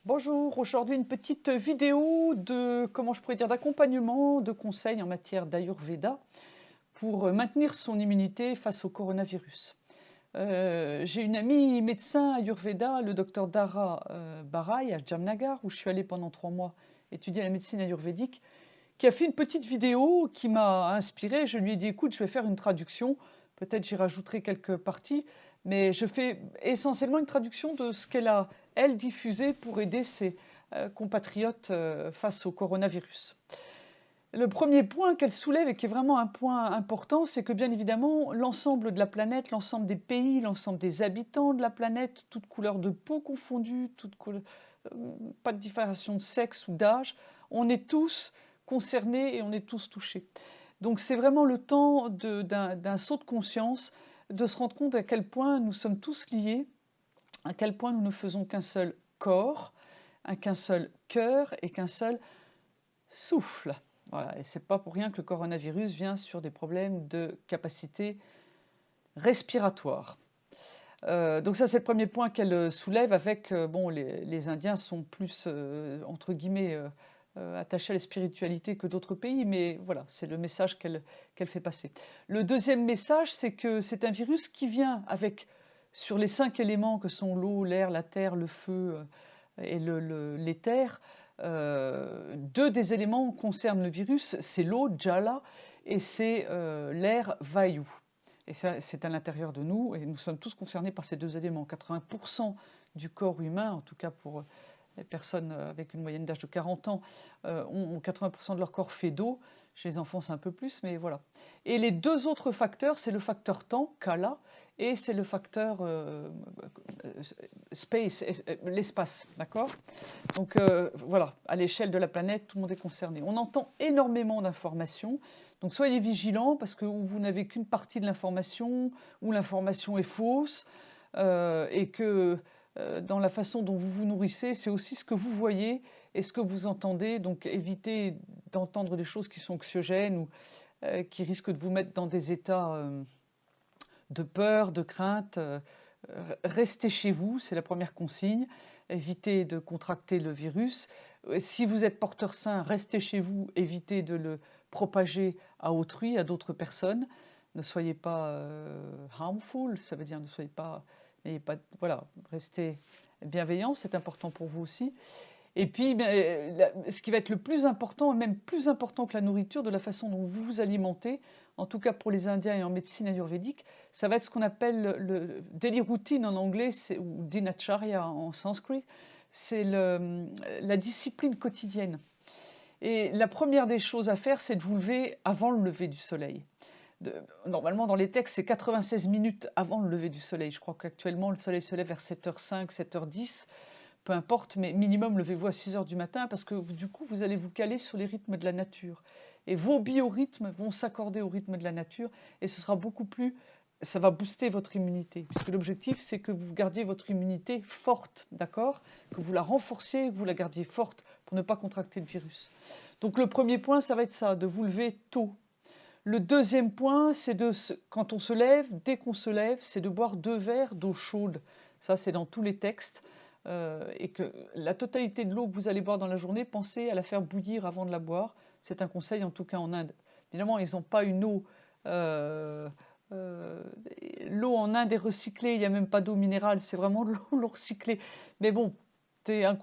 Bonjour, aujourd'hui une petite vidéo de, comment je pourrais dire, d'accompagnement, de conseils en matière d'Ayurveda pour maintenir son immunité face au coronavirus. J'ai une amie médecin Ayurveda, le docteur Dara Barai à Jamnagar, où je suis allée pendant 3 mois étudier la médecine ayurvédique, qui a fait une petite vidéo qui m'a inspirée. Je lui ai dit, écoute, je vais faire une traduction, peut-être j'y rajouterai quelques parties, mais je fais essentiellement une traduction de ce qu'elle a, elle, diffusé pour aider ses compatriotes face au coronavirus. Le premier point qu'elle soulève et qui est vraiment un point important, c'est que bien évidemment, l'ensemble de la planète, l'ensemble des pays, l'ensemble des habitants de la planète, toutes couleurs de peau confondues, pas de différenciation de sexe ou d'âge, on est tous concernés et on est tous touchés. Donc c'est vraiment le temps d'un saut de conscience, de se rendre compte à quel point nous sommes tous liés, à quel point nous ne faisons qu'un seul corps, qu'un seul cœur et qu'un seul souffle. Voilà, et c'est pas pour rien que le coronavirus vient sur des problèmes de capacité respiratoire. Donc ça, c'est le premier point qu'elle soulève avec, bon, les Indiens sont plus, entre guillemets, attachés à la spiritualité que d'autres pays, mais voilà, c'est le message qu'elle fait passer. Le deuxième message, c'est que c'est un virus qui vient avec, sur les 5 éléments que sont l'eau, l'air, la terre, le feu et l'éther, 2 des éléments concernent le virus, c'est l'eau, Jala, et c'est l'air, Vayu. Et ça, c'est à l'intérieur de nous, et nous sommes tous concernés par ces 2 éléments. 80% du corps humain, en tout cas pour les personnes avec une moyenne d'âge de 40 ans, ont 80% de leur corps fait d'eau. Chez les enfants, c'est un peu plus, mais voilà. Et les 2 autres facteurs, c'est le facteur temps, Kala, et c'est le facteur space, l'espace, d'accord? Donc voilà, à l'échelle de la planète, tout le monde est concerné. On entend énormément d'informations, donc soyez vigilants parce que vous n'avez qu'une partie de l'information, ou l'information est fausse, et que dans la façon dont vous vous nourrissez, c'est aussi ce que vous voyez et ce que vous entendez. Donc évitez d'entendre des choses qui sont anxiogènes ou qui risquent de vous mettre dans des états de peur, de crainte. Restez chez vous, c'est la première consigne. Évitez de contracter le virus. Si vous êtes porteur sain, restez chez vous, évitez de le propager à autrui, à d'autres personnes. Ne soyez pas harmful, ça veut dire ne soyez pas, n'ayez pas, voilà, restez bienveillant, c'est important pour vous aussi. Et puis, ce qui va être le plus important, même plus important que la nourriture, de la façon dont vous vous alimentez, en tout cas pour les Indiens et en médecine ayurvédique, ça va être ce qu'on appelle le daily routine en anglais, ou dinacharya en sanskrit, c'est la discipline quotidienne. Et la première des choses à faire, c'est de vous lever avant le lever du soleil. Normalement, dans les textes, c'est 96 minutes avant le lever du soleil. Je crois qu'actuellement, le soleil se lève vers 7h05, 7h10, peu importe, mais minimum levez-vous à 6 heures du matin parce que du coup, vous allez vous caler sur les rythmes de la nature. Et vos biorhythmes vont s'accorder au rythme de la nature et ce sera beaucoup plus. Ça va booster votre immunité, puisque l'objectif, c'est que vous gardiez votre immunité forte, d'accord? Que vous la renforciez, que vous la gardiez forte pour ne pas contracter le virus. Donc le premier point, ça va être ça, de vous lever tôt. Le deuxième point, c'est quand on se lève, dès qu'on se lève, c'est de boire 2 verres d'eau chaude. Ça, c'est dans tous les textes. Et que la totalité de l'eau que vous allez boire dans la journée, pensez à la faire bouillir avant de la boire. C'est un conseil, en tout cas en Inde. Évidemment, ils n'ont pas une eau. euh, euh, L'eau en Inde est recyclée, il n'y a même pas d'eau minérale, c'est vraiment de l'eau recyclée. Mais bon,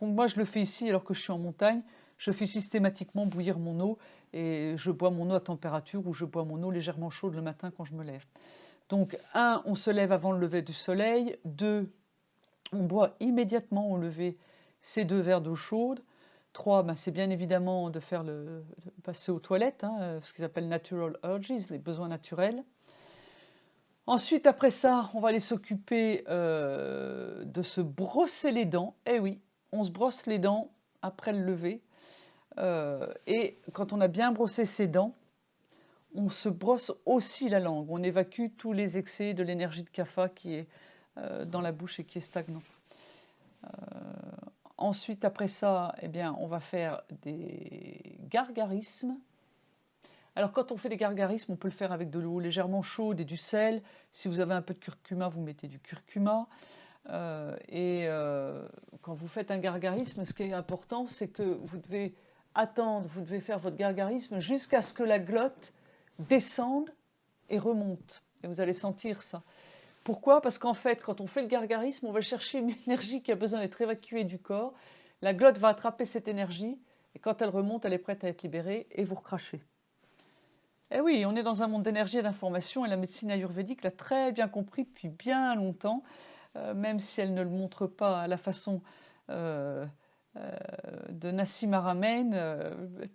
moi je le fais ici alors que je suis en montagne. Je fais systématiquement bouillir mon eau et je bois mon eau à température ou je bois mon eau légèrement chaude le matin quand je me lève. Donc, un, on se lève avant le lever du soleil. Deux, on boit immédiatement au lever ces 2 verres d'eau chaude. Trois, ben, c'est bien évidemment de passer aux toilettes, hein, ce qu'ils appellent natural urges, les besoins naturels. Ensuite, après ça, on va aller s'occuper de se brosser les dents. Eh oui, on se brosse les dents après le lever. Et quand on a bien brossé ses dents, on se brosse aussi la langue. On évacue tous les excès de l'énergie de kapha qui est dans la bouche et qui est stagnant. Ensuite, après ça, eh bien, on va faire des gargarismes. Alors, quand on fait des gargarismes, on peut le faire avec de l'eau légèrement chaude et du sel. Si vous avez un peu de curcuma, vous mettez du curcuma. Quand vous faites un gargarisme, ce qui est important, c'est que vous devez attendre, vous devez faire votre gargarisme jusqu'à ce que la glotte descende et remonte. Et vous allez sentir ça. Pourquoi? Parce qu'en fait, quand on fait le gargarisme, on va chercher une énergie qui a besoin d'être évacuée du corps. La glotte va attraper cette énergie, et quand elle remonte, elle est prête à être libérée, et vous recrachez. Eh oui, on est dans un monde d'énergie et d'information, et la médecine ayurvédique l'a très bien compris depuis bien longtemps, même si elle ne le montre pas à la façon de Nassim Haramein,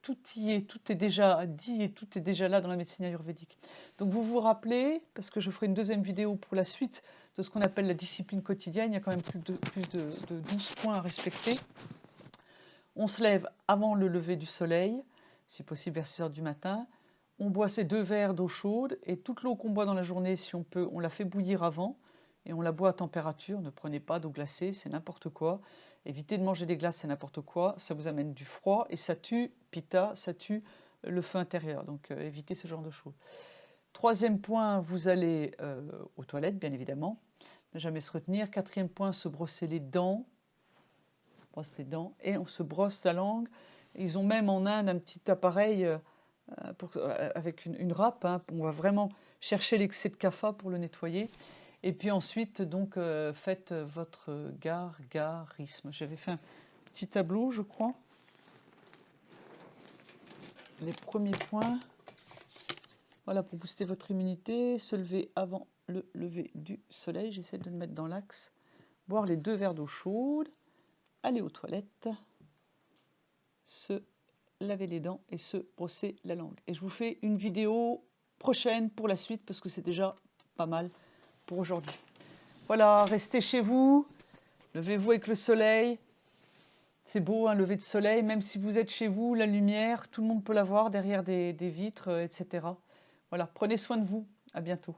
tout y est, tout est déjà dit et tout est déjà là dans la médecine ayurvédique. Donc vous vous rappelez, parce que je ferai une deuxième vidéo pour la suite de ce qu'on appelle la discipline quotidienne, il y a quand même plus de 12 points à respecter. On se lève avant le lever du soleil, si possible vers 6 heures du matin. On boit ces 2 verres d'eau chaude et toute l'eau qu'on boit dans la journée, si on peut, on la fait bouillir avant et on la boit à température. Ne prenez pas d'eau glacée, c'est n'importe quoi. Évitez de manger des glaces, c'est n'importe quoi. Ça vous amène du froid et ça tue Pitta, ça tue le feu intérieur. Donc évitez ce genre de choses. Troisième point, vous allez aux toilettes, bien évidemment. Ne jamais se retenir. Quatrième point, se brosser les dents. Brosse les dents et on se brosse la langue. Ils ont même en Inde un petit appareil avec une râpe. Hein, on va vraiment chercher l'excès de kapha pour le nettoyer. Et puis ensuite, donc, faites votre gargarisme. J'avais fait un petit tableau, je crois. Les premiers points. Voilà, pour booster votre immunité, se lever avant le lever du soleil. J'essaie de le mettre dans l'axe. Boire les 2 verres d'eau chaude. Aller aux toilettes. Se laver les dents et se brosser la langue. Et je vous fais une vidéo prochaine pour la suite parce que c'est déjà pas mal pour aujourd'hui. Voilà, restez chez vous, levez-vous avec le soleil. C'est beau un lever de soleil, même si vous êtes chez vous, la lumière, tout le monde peut la voir derrière des vitres, etc. Voilà, prenez soin de vous, à bientôt.